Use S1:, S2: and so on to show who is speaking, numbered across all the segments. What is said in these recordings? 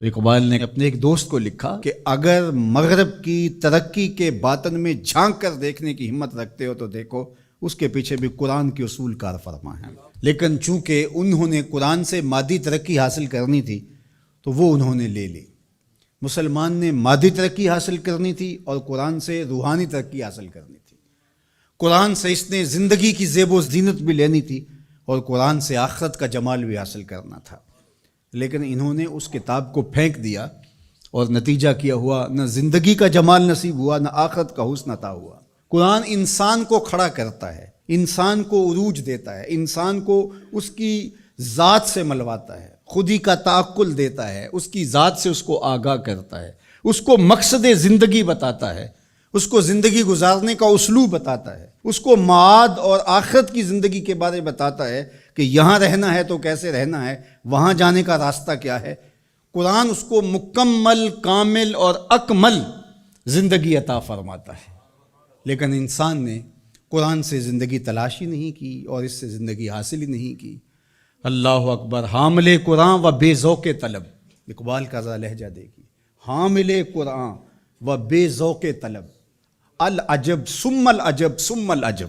S1: اقبال نے اپنے ایک دوست کو لکھا کہ اگر مغرب کی ترقی کے باطن میں جھانک کر دیکھنے کی ہمت رکھتے ہو تو دیکھو اس کے پیچھے بھی قرآن کے اصول کار فرما ہیں، لیکن چونکہ انہوں نے قرآن سے مادی ترقی حاصل کرنی تھی تو وہ انہوں نے لے لی۔ مسلمان نے مادی ترقی حاصل کرنی تھی اور قرآن سے روحانی ترقی حاصل کرنی تھی۔ قرآن سے اس نے زندگی کی زیب و زینت بھی لینی تھی اور قرآن سے آخرت کا جمال بھی حاصل کرنا تھا، لیکن انہوں نے اس کتاب کو پھینک دیا اور نتیجہ کیا ہوا نہ زندگی کا جمال نصیب ہوا نہ آخرت کا حسن عطا ہوا۔ قرآن انسان کو کھڑا کرتا ہے، انسان کو عروج دیتا ہے، انسان کو اس کی ذات سے ملواتا ہے، خودی کا تعقل دیتا ہے، اس کی ذات سے اس کو آگاہ کرتا ہے، اس کو مقصد زندگی بتاتا ہے، اس کو زندگی گزارنے کا اسلوب بتاتا ہے، اس کو معاد اور آخرت کی زندگی کے بارے بتاتا ہے کہ یہاں رہنا ہے تو کیسے رہنا ہے، وہاں جانے کا راستہ کیا ہے۔ قرآن اس کو مکمل، کامل اور اکمل زندگی عطا فرماتا ہے، لیکن انسان نے قرآن سے زندگی تلاش ہی نہیں کی اور اس سے زندگی حاصل ہی نہیں کی۔ اللہ اکبر، حامل قرآن و بے ذوق طلب، اقبال کا ذرا لہجہ دیکھیے، حامل قرآن و بے ذوق طلب، العجب ثم العجب ثم العجب۔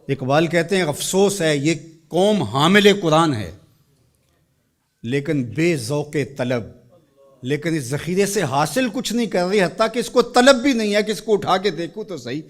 S1: اقبال کہتے ہیں افسوس ہے یہ قوم حامل قرآن ہے لیکن بے ذوق طلب، لیکن اس ذخیرے سے حاصل کچھ نہیں کر رہی، حتیٰ کہ اس کو طلب بھی نہیں ہے کہ اس کو اٹھا کے دیکھوں تو صحیح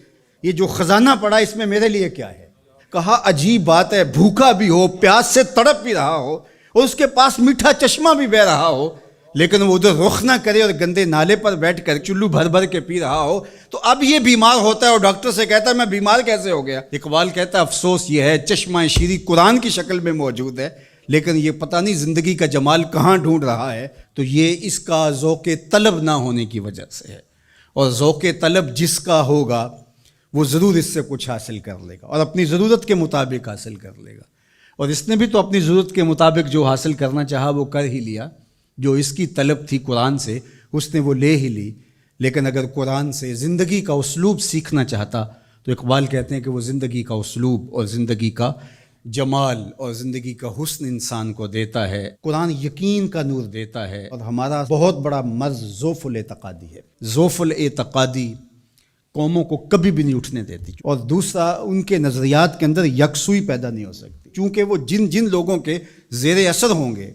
S1: یہ جو خزانہ پڑا اس میں میرے لیے کیا ہے۔ کہا عجیب بات ہے، بھوکا بھی ہو، پیاس سے تڑپ بھی رہا ہو اور اس کے پاس میٹھا چشمہ بھی بہہ رہا ہو، لیکن وہ ادھر رخ نہ کرے اور گندے نالے پر بیٹھ کر چلو بھر بھر کے پی رہا ہو، تو اب یہ بیمار ہوتا ہے اور ڈاکٹر سے کہتا ہے میں بیمار کیسے ہو گیا۔ اقبال کہتا ہے افسوس یہ ہے چشمہ شیریں قرآن کی شکل میں موجود ہے لیکن یہ پتہ نہیں زندگی کا جمال کہاں ڈھونڈ رہا ہے، تو یہ اس کا ذوق طلب نہ ہونے کی وجہ سے ہے، اور ذوق طلب جس کا ہوگا وہ ضرور اس سے کچھ حاصل کر لے گا اور اپنی ضرورت کے مطابق حاصل کر لے گا، اور اس نے بھی تو اپنی ضرورت کے مطابق جو حاصل کرنا چاہا وہ کر ہی لیا، جو اس کی طلب تھی قرآن سے اس نے وہ لے ہی لی۔ لیکن اگر قرآن سے زندگی کا اسلوب سیکھنا چاہتا تو اقبال کہتے ہیں کہ وہ زندگی کا اسلوب اور زندگی کا جمال اور زندگی کا حسن انسان کو دیتا ہے۔ قرآن یقین کا نور دیتا ہے، اور ہمارا بہت بڑا مرض ذوف الاعتقادی ہے۔ ذوف الاعتقادی قوموں کو کبھی بھی نہیں اٹھنے دیتی، اور دوسرا ان کے نظریات کے اندر یکسوئی پیدا نہیں ہو سکتی، چونکہ وہ جن لوگوں کے زیر اثر ہوں گے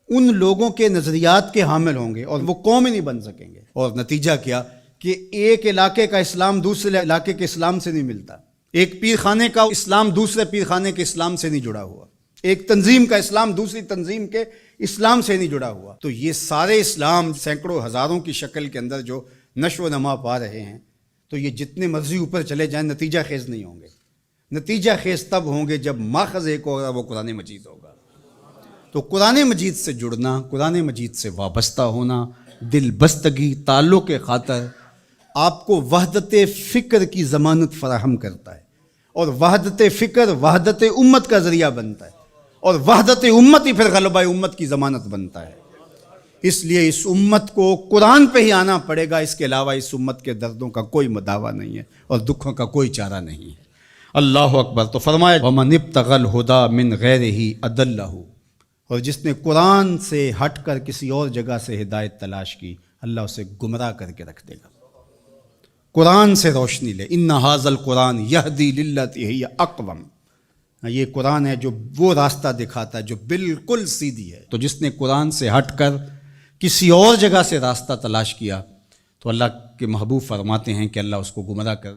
S1: ان لوگوں کے نظریات کے حامل ہوں گے اور وہ قوم ہی نہیں بن سکیں گے۔ اور نتیجہ کیا کہ ایک علاقے کا اسلام دوسرے علاقے کے اسلام سے نہیں ملتا، ایک پیر خانے کا اسلام دوسرے پیر خانے کے اسلام سے نہیں جڑا ہوا، ایک تنظیم کا اسلام دوسری تنظیم کے اسلام سے نہیں جڑا ہوا۔ تو یہ سارے اسلام سینکڑوں ہزاروں کی شکل کے اندر جو نشو و نما پا رہے ہیں، تو یہ جتنے مرضی اوپر چلے جائیں نتیجہ خیز نہیں ہوں گے۔ نتیجہ خیز تب ہوں گے جب ماخذ ایک ہوگا، وہ قرآن مجید ہوگا۔ تو قرآن مجید سے جڑنا، قرآن مجید سے وابستہ ہونا، دل بستگی تعلق کے خاطر آپ کو وحدت فکر کی ضمانت فراہم کرتا ہے، اور وحدت فکر وحدت امت کا ذریعہ بنتا ہے، اور وحدت امت ہی پھر غلبہ امت کی ضمانت بنتا ہے۔ اس لیے اس امت کو قرآن پہ ہی آنا پڑے گا، اس کے علاوہ اس امت کے دردوں کا کوئی مداوع نہیں ہے اور دکھوں کا کوئی چارہ نہیں ہے۔ اللہ اکبر۔ تو فرمایا وَمَنِ ابْتَغَى الْهُدَى مِنْ غَيْرِهِ أَضَلَّهُ، اور جس نے قرآن سے ہٹ کر کسی اور جگہ سے ہدایت تلاش کی اللہ اسے گمراہ کر کے رکھ دے گا۔ قرآن سے روشنی لے، ان ھذا القرآن یہدی للتی ہی اقوم، یہ قرآن ہے جو وہ راستہ دکھاتا ہے جو بالکل سیدھی ہے۔ تو جس نے قرآن سے ہٹ کر کسی اور جگہ سے راستہ تلاش کیا تو اللہ کے محبوب فرماتے ہیں کہ اللہ اس کو گمراہ کر